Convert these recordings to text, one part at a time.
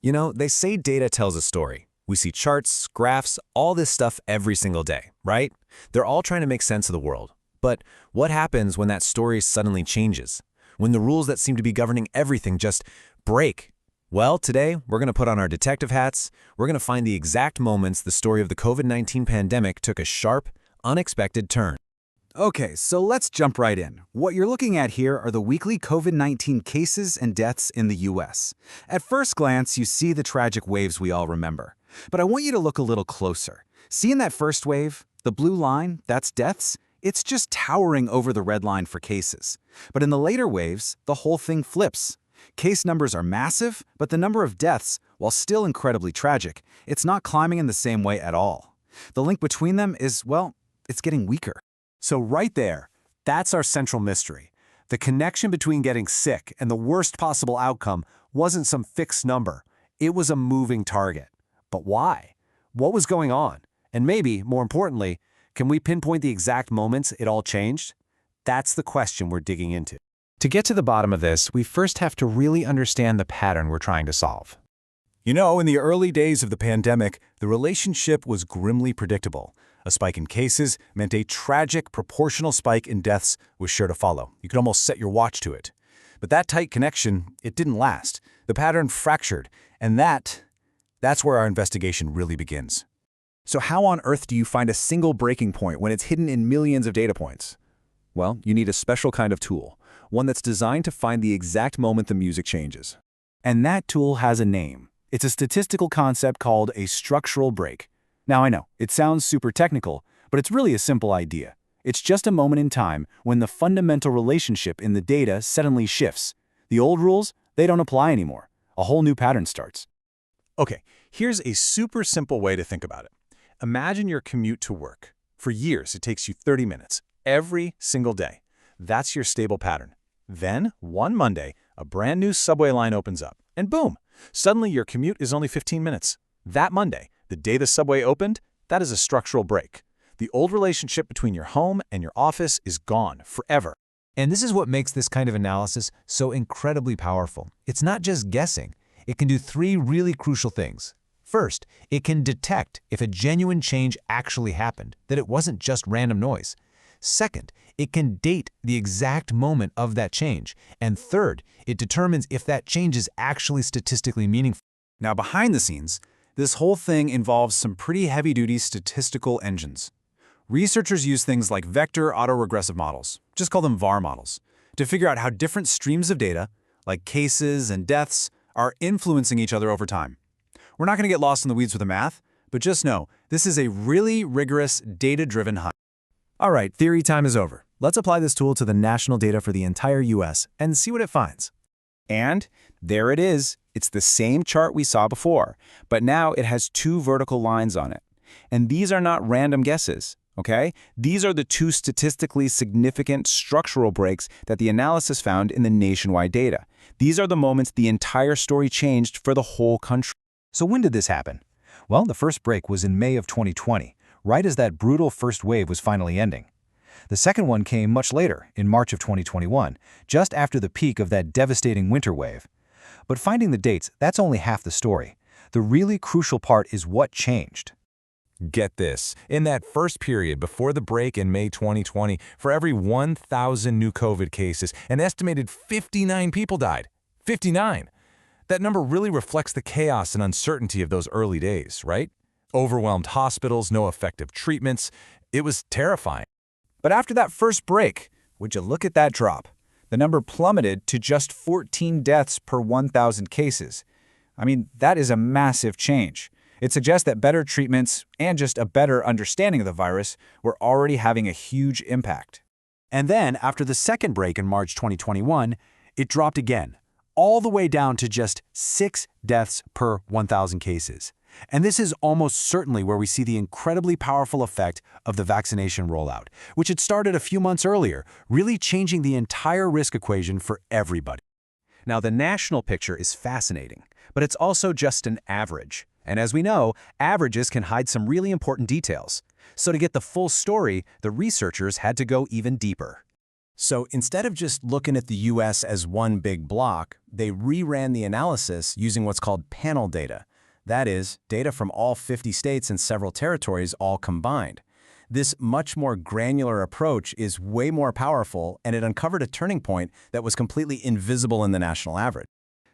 You know, they say data tells a story. We see charts, graphs, all this stuff every single day, right? They're all trying to make sense of the world. But what happens when that story suddenly changes? When the rules that seem to be governing everything just break? Well, today, we're going to put on our detective hats. We're going to find the exact moments the story of the COVID-19 pandemic took a sharp, unexpected turn. Okay, so let's jump right in. What you're looking at here are the weekly COVID-19 cases and deaths in the US. At first glance, you see the tragic waves we all remember. But I want you to look a little closer. See in that first wave, the blue line, that's deaths? It's just towering over the red line for cases. But in the later waves, the whole thing flips. Case numbers are massive, but the number of deaths, while still incredibly tragic, it's not climbing in the same way at all. The link between them is, well, it's getting weaker. So right there, that's our central mystery. The connection between getting sick and the worst possible outcome wasn't some fixed number. It was a moving target. But why? What was going on? And maybe, more importantly, can we pinpoint the exact moments it all changed? That's the question we're digging into. To get to the bottom of this, we first have to really understand the pattern we're trying to solve. You know, in the early days of the pandemic, the relationship was grimly predictable. A spike in cases meant a tragic, proportional spike in deaths was sure to follow. You could almost set your watch to it. But that tight connection, it didn't last. The pattern fractured, and that's where our investigation really begins. So how on earth do you find a single breaking point when it's hidden in millions of data points? Well, you need a special kind of tool, one that's designed to find the exact moment the music changes. And that tool has a name. It's a statistical concept called a structural break. Now I know, it sounds super technical, but it's really a simple idea. It's just a moment in time when the fundamental relationship in the data suddenly shifts. The old rules, they don't apply anymore. A whole new pattern starts. Okay, here's a super simple way to think about it. Imagine your commute to work. For years, it takes you 30 minutes, every single day. That's your stable pattern. Then, one Monday, a brand new subway line opens up, and boom, suddenly your commute is only 15 minutes. That Monday, the day the subway opened, that is a structural break. The old relationship between your home and your office is gone forever. And this is what makes this kind of analysis so incredibly powerful. It's not just guessing. It can do three really crucial things. First, it can detect if a genuine change actually happened, that it wasn't just random noise. Second, it can date the exact moment of that change. And third, it determines if that change is actually statistically meaningful. Now behind the scenes, this whole thing involves some pretty heavy-duty statistical engines. Researchers use things like vector autoregressive models, just call them VAR models, to figure out how different streams of data, like cases and deaths, are influencing each other over time. We're not going to get lost in the weeds with the math, but just know this is a really rigorous, data-driven hunt. All right, theory time is over. Let's apply this tool to the national data for the entire US and see what it finds. And there it is. It's the same chart we saw before, but now it has two vertical lines on it. And these are not random guesses, okay? These are the two statistically significant structural breaks that the analysis found in the nationwide data. These are the moments the entire story changed for the whole country. So when did this happen? Well, the first break was in May of 2020, right as that brutal first wave was finally ending. The second one came much later, in March of 2021, just after the peak of that devastating winter wave. But finding the dates, that's only half the story. The really crucial part is what changed. Get this, in that first period before the break in May 2020, for every 1,000 new COVID cases, an estimated 59 people died. 59! That number really reflects the chaos and uncertainty of those early days, right? Overwhelmed hospitals, no effective treatments. It was terrifying. But after that first break, would you look at that drop? The number plummeted to just 14 deaths per 1,000 cases. I mean, that is a massive change. It suggests that better treatments and just a better understanding of the virus were already having a huge impact. And then, after the second break in March 2021, it dropped again, all the way down to just 6 deaths per 1,000 cases. And this is almost certainly where we see the incredibly powerful effect of the vaccination rollout, which had started a few months earlier, really changing the entire risk equation for everybody. Now, the national picture is fascinating, but it's also just an average. And as we know, averages can hide some really important details. So to get the full story, the researchers had to go even deeper. So instead of just looking at the US as one big block, they reran the analysis using what's called panel data. That is, data from all 50 states and several territories all combined. This much more granular approach is way more powerful, and it uncovered a turning point that was completely invisible in the national average.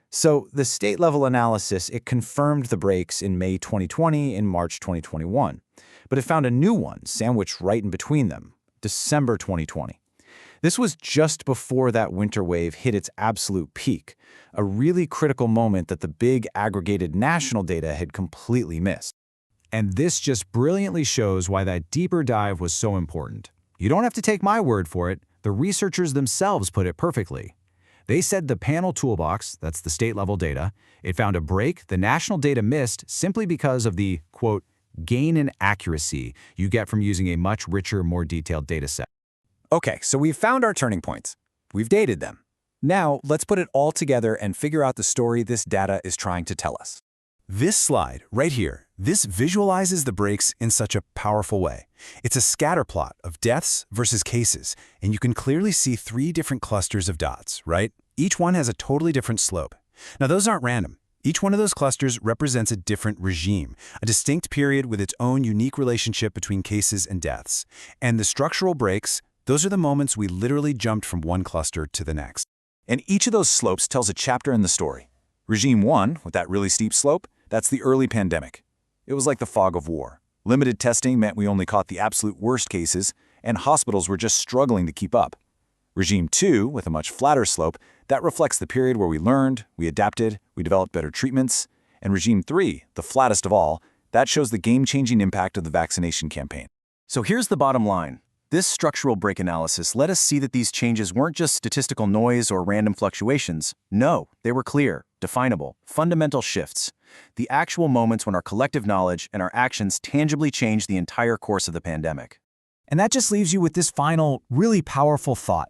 So the state-level analysis, it confirmed the breaks in May 2020 and March 2021. But it found a new one sandwiched right in between them, December 2020. This was just before that winter wave hit its absolute peak, a really critical moment that the big aggregated national data had completely missed. And this just brilliantly shows why that deeper dive was so important. You don't have to take my word for it. The researchers themselves put it perfectly. They said the panel toolbox, that's the state-level data, it found a break the national data missed simply because of the, quote, gain in accuracy you get from using a much richer, more detailed data set. Okay, so we've found our turning points. We've dated them. Now, let's put it all together and figure out the story this data is trying to tell us. This slide, right here, this visualizes the breaks in such a powerful way. It's a scatter plot of deaths versus cases, and you can clearly see 3 different clusters of dots, right? Each one has a totally different slope. Now, those aren't random. Each one of those clusters represents a different regime, a distinct period with its own unique relationship between cases and deaths. And the structural breaks, those are the moments we literally jumped from one cluster to the next. And each of those slopes tells a chapter in the story. Regime 1, with that really steep slope, that's the early pandemic. It was like the fog of war. Limited testing meant we only caught the absolute worst cases, and hospitals were just struggling to keep up. Regime 2, with a much flatter slope, that reflects the period where we learned, we adapted, we developed better treatments. And Regime 3, the flattest of all, that shows the game-changing impact of the vaccination campaign. So here's the bottom line. This structural break analysis let us see that these changes weren't just statistical noise or random fluctuations. No, they were clear, definable, fundamental shifts. The actual moments when our collective knowledge and our actions tangibly changed the entire course of the pandemic. And that just leaves you with this final, really powerful thought.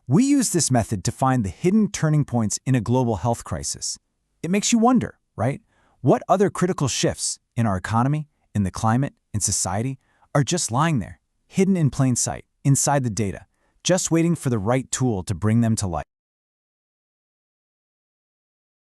We use this method to find the hidden turning points in a global health crisis. It makes you wonder, right? What other critical shifts in our economy, in the climate, in society, are just lying there, hidden in plain sight, inside the data, just waiting for the right tool to bring them to light?